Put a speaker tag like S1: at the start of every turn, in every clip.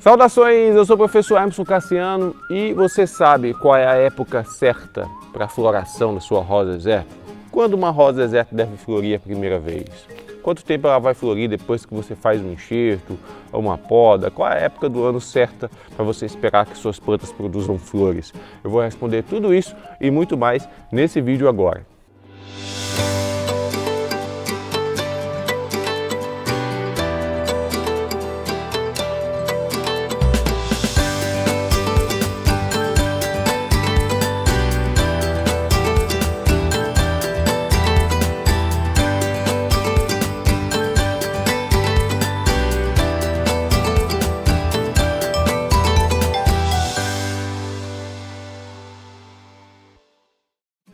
S1: Saudações, eu sou o professor Emerson Cassiano e você sabe qual é a época certa para a floração da sua rosa deserta? Quando uma rosa deserta deve florir a primeira vez? Quanto tempo ela vai florir depois que você faz um enxerto ou uma poda? Qual é a época do ano certa para você esperar que suas plantas produzam flores? Eu vou responder tudo isso e muito mais nesse vídeo agora.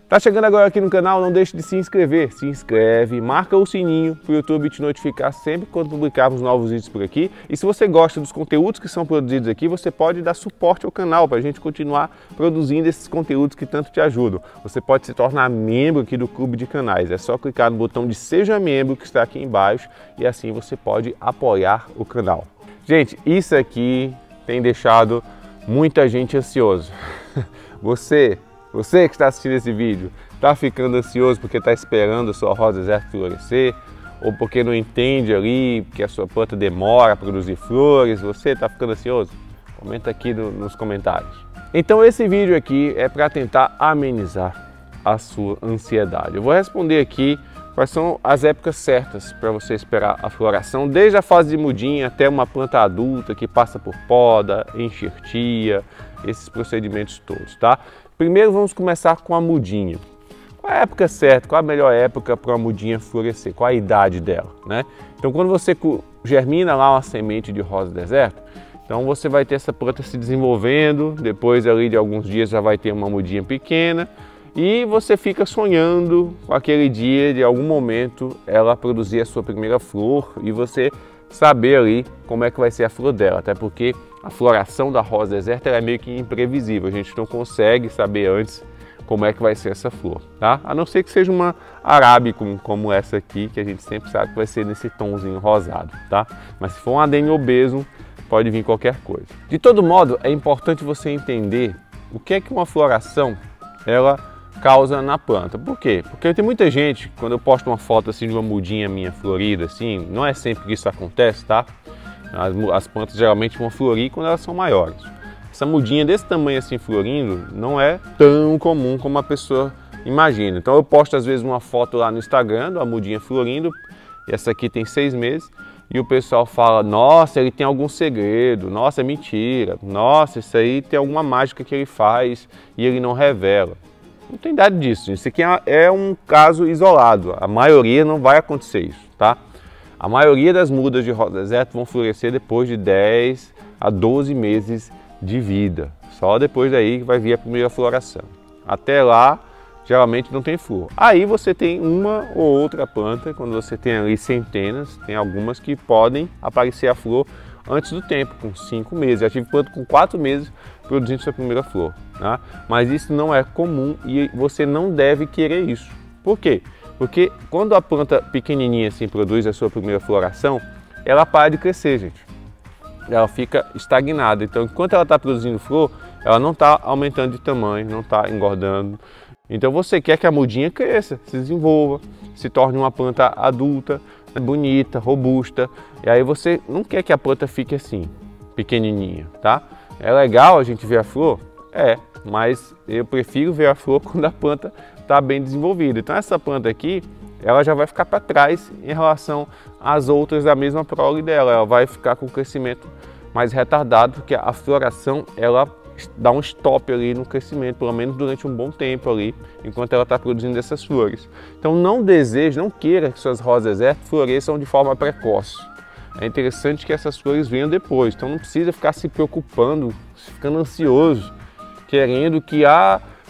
S1: Tá chegando agora aqui no canal, não deixe de se inscrever. Se inscreve, marca o sininho para o YouTube te notificar sempre quando publicarmos novos vídeos por aqui. E se você gosta dos conteúdos que são produzidos aqui, você pode dar suporte ao canal para a gente continuar produzindo esses conteúdos que tanto te ajudam. Você pode se tornar membro aqui do Clube de Canais. É só clicar no botão de Seja Membro que está aqui embaixo e assim você pode apoiar o canal. Gente, isso aqui tem deixado muita gente ansioso. Você que está assistindo esse vídeo, está ficando ansioso porque está esperando a sua rosa deserta florescer, ou porque não entende ali que a sua planta demora a produzir flores, você está ficando ansioso? Comenta aqui nos comentários. Então esse vídeo aqui é para tentar amenizar a sua ansiedade. Eu vou responder aqui quais são as épocas certas para você esperar a floração, desde a fase de mudinha até uma planta adulta que passa por poda, enxertia, esses procedimentos todos, tá? Primeiro vamos começar com a mudinha. Qual é a época certa? Qual a melhor época para a mudinha florescer? Qual a idade dela, né? Então quando você germina lá uma semente de rosa deserta, então você vai ter essa planta se desenvolvendo, depois ali de alguns dias já vai ter uma mudinha pequena e você fica sonhando com aquele dia de algum momento ela produzir a sua primeira flor e você saber ali como é que vai ser a flor dela, até porque a floração da rosa deserta é meio que imprevisível, a gente não consegue saber antes como é que vai ser essa flor, tá? A não ser que seja uma arábica como essa aqui, que a gente sempre sabe que vai ser nesse tomzinho rosado, tá? Mas se for um Adenium obesum, pode vir qualquer coisa. De todo modo, é importante você entender o que é que uma floração ela causa na planta. Por quê? Porque tem muita gente, quando eu posto uma foto assim de uma mudinha minha florida, assim, não é sempre que isso acontece, tá? As plantas geralmente vão florir quando elas são maiores. Essa mudinha desse tamanho assim florindo não é tão comum como a pessoa imagina. Então eu posto às vezes uma foto lá no Instagram da mudinha florindo, e essa aqui tem 6 meses, e o pessoal fala, nossa, ele tem algum segredo, nossa, é mentira, nossa, isso aí tem alguma mágica que ele faz e ele não revela. Não tem nada disso, isso aqui é um caso isolado, a maioria não vai acontecer isso, tá? A maioria das mudas de rosa deserta vão florescer depois de 10 a 12 meses de vida. Só depois daí que vai vir a primeira floração. Até lá, geralmente não tem flor. Aí você tem uma ou outra planta, quando você tem ali centenas, tem algumas que podem aparecer a flor antes do tempo, com 5 meses. Já tive planta com 4 meses produzindo sua primeira flor, né? Mas isso não é comum e você não deve querer isso. Por quê? Porque quando a planta pequenininha assim produz a sua primeira floração, ela para de crescer, gente. Ela fica estagnada. Então, enquanto ela está produzindo flor, ela não está aumentando de tamanho, não está engordando. Então, você quer que a mudinha cresça, se desenvolva, se torne uma planta adulta, bonita, robusta. E aí você não quer que a planta fique assim, pequenininha, tá? É legal a gente ver a flor? É, mas eu prefiro ver a flor quando a planta está bem desenvolvida. Então essa planta aqui, ela já vai ficar para trás em relação às outras da mesma prole dela. Ela vai ficar com o crescimento mais retardado, porque a floração ela dá um stop ali no crescimento, pelo menos durante um bom tempo ali, enquanto ela está produzindo essas flores. Então não queira que suas rosas desertas floresçam de forma precoce. É interessante que essas flores venham depois, então não precisa ficar se preocupando, ficando ansioso, querendo que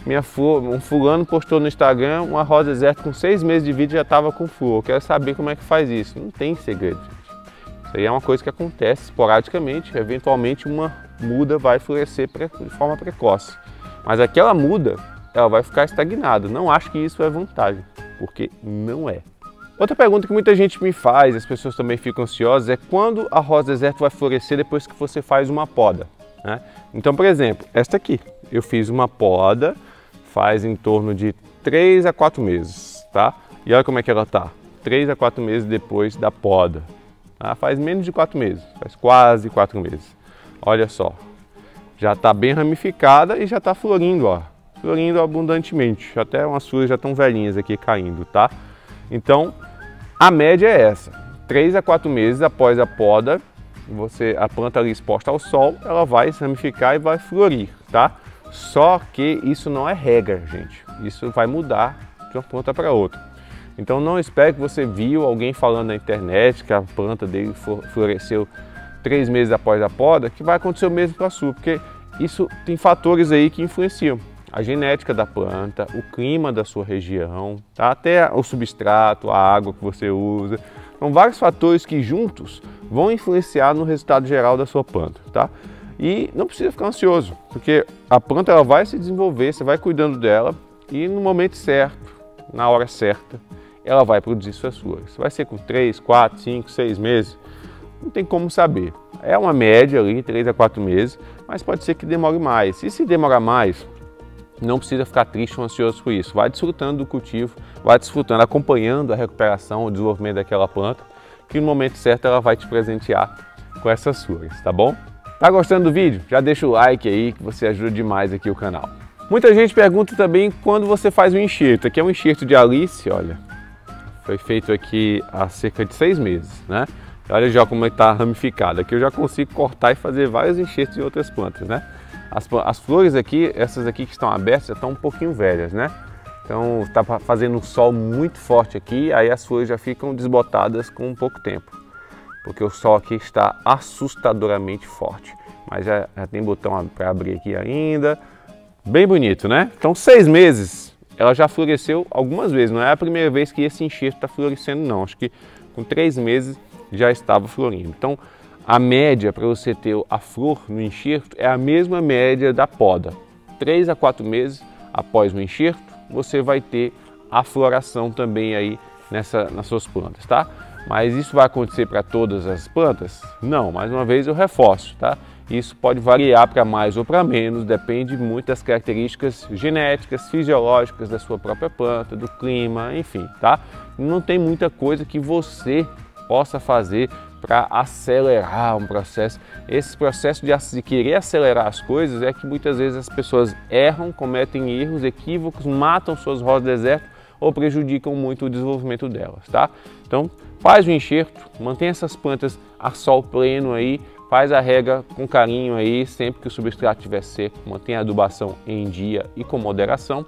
S1: minha flor, um fulano postou no Instagram uma rosa deserta com 6 meses de vida já estava com flor. Eu quero saber como é que faz isso. Não tem segredo, gente. Isso aí é uma coisa que acontece esporadicamente. Eventualmente uma muda vai florescer de forma precoce. Mas aquela muda, ela vai ficar estagnada. Não acho que isso é vantagem, porque não é. Outra pergunta que muita gente me faz, as pessoas também ficam ansiosas, é quando a rosa deserto vai florescer depois que você faz uma poda, né? Então, por exemplo, esta aqui, eu fiz uma poda faz em torno de 3 a 4 meses, tá? E olha como é que ela tá, 3 a 4 meses depois da poda, tá? Faz menos de 4 meses, faz quase 4 meses. Olha só, já está bem ramificada e já está florindo, ó, florindo abundantemente, até umas folhas já estão velhinhas aqui caindo, tá? Então, a média é essa, 3 a 4 meses após a poda, a planta ali exposta ao sol, ela vai se ramificar e vai florir, tá? Só que isso não é regra, gente, isso vai mudar de uma planta para outra. Então não espere que você viu alguém falando na internet que a planta dele floresceu 3 meses após a poda, que vai acontecer o mesmo com a sua, porque isso tem fatores aí que influenciam. A genética da planta, o clima da sua região, tá? Até o substrato, a água que você usa. São vários fatores que juntos vão influenciar no resultado geral da sua planta, tá? E não precisa ficar ansioso, porque a planta ela vai se desenvolver, você vai cuidando dela e no momento certo, na hora certa, ela vai produzir suas flores. Vai ser com 3, 4, 5, 6 meses, não tem como saber. É uma média ali, 3 a 4 meses, mas pode ser que demore mais. E se demorar mais, não precisa ficar triste ou ansioso com isso. Vai desfrutando do cultivo, vai desfrutando, acompanhando a recuperação, o desenvolvimento daquela planta, que no momento certo ela vai te presentear com essas flores, tá bom? Tá gostando do vídeo? Já deixa o like aí que você ajuda demais aqui o canal. Muita gente pergunta também quando você faz o enxerto. Aqui é um enxerto de Alice, olha. Foi feito aqui há cerca de 6 meses, né? Olha já como está ramificado. Aqui eu já consigo cortar e fazer vários enxertos em outras plantas, né? As flores aqui, essas aqui que estão abertas, já estão um pouquinho velhas, né? Então está fazendo um sol muito forte aqui, aí as flores já ficam desbotadas com um pouco tempo. Porque o sol aqui está assustadoramente forte. Mas já tem botão para abrir aqui ainda. Bem bonito, né? Então 6 meses, ela já floresceu algumas vezes. Não é a primeira vez que esse enxerto está florescendo, não. Acho que com 3 meses já estava florindo. Então a média para você ter a flor no enxerto é a mesma média da poda. 3 a 4 meses após o enxerto, você vai ter a floração também aí nas suas plantas, tá? Mas isso vai acontecer para todas as plantas? Não, mais uma vez eu reforço, tá? Isso pode variar para mais ou para menos, depende muito das características genéticas, fisiológicas da sua própria planta, do clima, enfim, tá? Não tem muita coisa que você possa fazer para acelerar um processo. Esse processo de querer acelerar as coisas é que muitas vezes as pessoas erram, cometem erros, equívocos, matam suas rosas deserto ou prejudicam muito o desenvolvimento delas, tá? Então faz o enxerto, mantém essas plantas a sol pleno aí, faz a rega com carinho aí, sempre que o substrato estiver seco, mantém a adubação em dia e com moderação.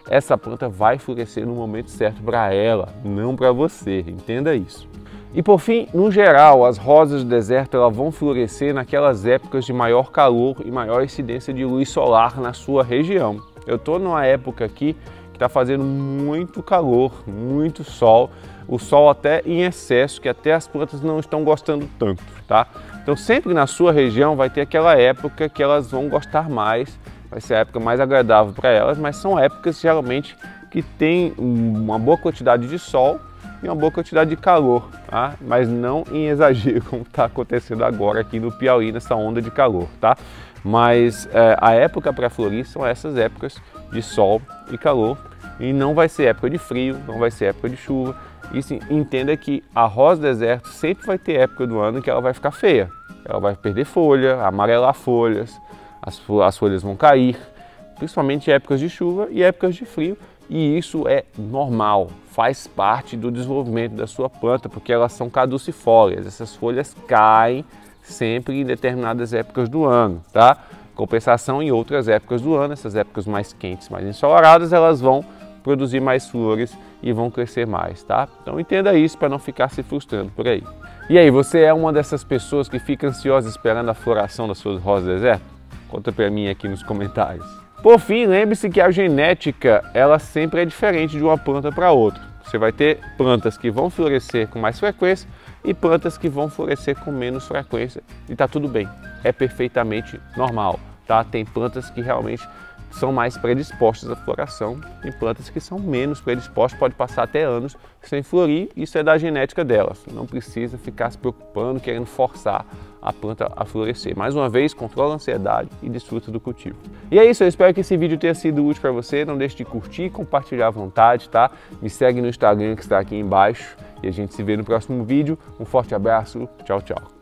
S1: Essa planta vai florescer no momento certo para ela, não para você, entenda isso. E por fim, no geral, as rosas do deserto elas vão florescer naquelas épocas de maior calor e maior incidência de luz solar na sua região. Eu estou numa época aqui que está fazendo muito calor, muito sol, o sol até em excesso, que até as plantas não estão gostando tanto, tá? Então sempre na sua região vai ter aquela época que elas vão gostar mais, vai ser a época mais agradável para elas, mas são épocas geralmente que tem uma boa quantidade de sol e uma boa quantidade de calor, tá? Mas não em exagero como está acontecendo agora aqui no Piauí, nessa onda de calor, tá? Mas a época para florir são essas épocas de sol e calor e não vai ser época de frio, não vai ser época de chuva. E sim, entenda que a rosa deserto sempre vai ter época do ano que ela vai ficar feia, ela vai perder folha, amarelar folhas, as folhas vão cair, principalmente em épocas de chuva e épocas de frio. E isso é normal, faz parte do desenvolvimento da sua planta, porque elas são caducifólias, essas folhas caem sempre em determinadas épocas do ano, tá? Compensação em outras épocas do ano, essas épocas mais quentes, mais ensolaradas, elas vão produzir mais flores e vão crescer mais, tá? Então entenda isso para não ficar se frustrando por aí. E aí, você é uma dessas pessoas que fica ansiosa esperando a floração das suas rosas do deserto? Conta para mim aqui nos comentários. Por fim, lembre-se que a genética, ela sempre é diferente de uma planta para outra. Você vai ter plantas que vão florescer com mais frequência e plantas que vão florescer com menos frequência e tá tudo bem, é perfeitamente normal, tá? Tem plantas que realmente são mais predispostas à floração. Tem plantas que são menos predispostas, pode passar até anos sem florir, isso é da genética delas. Não precisa ficar se preocupando, querendo forçar a planta a florescer. Mais uma vez, controla a ansiedade e desfruta do cultivo. E é isso, eu espero que esse vídeo tenha sido útil para você. Não deixe de curtir e compartilhar à vontade, tá? Me segue no Instagram que está aqui embaixo e a gente se vê no próximo vídeo. Um forte abraço, tchau, tchau.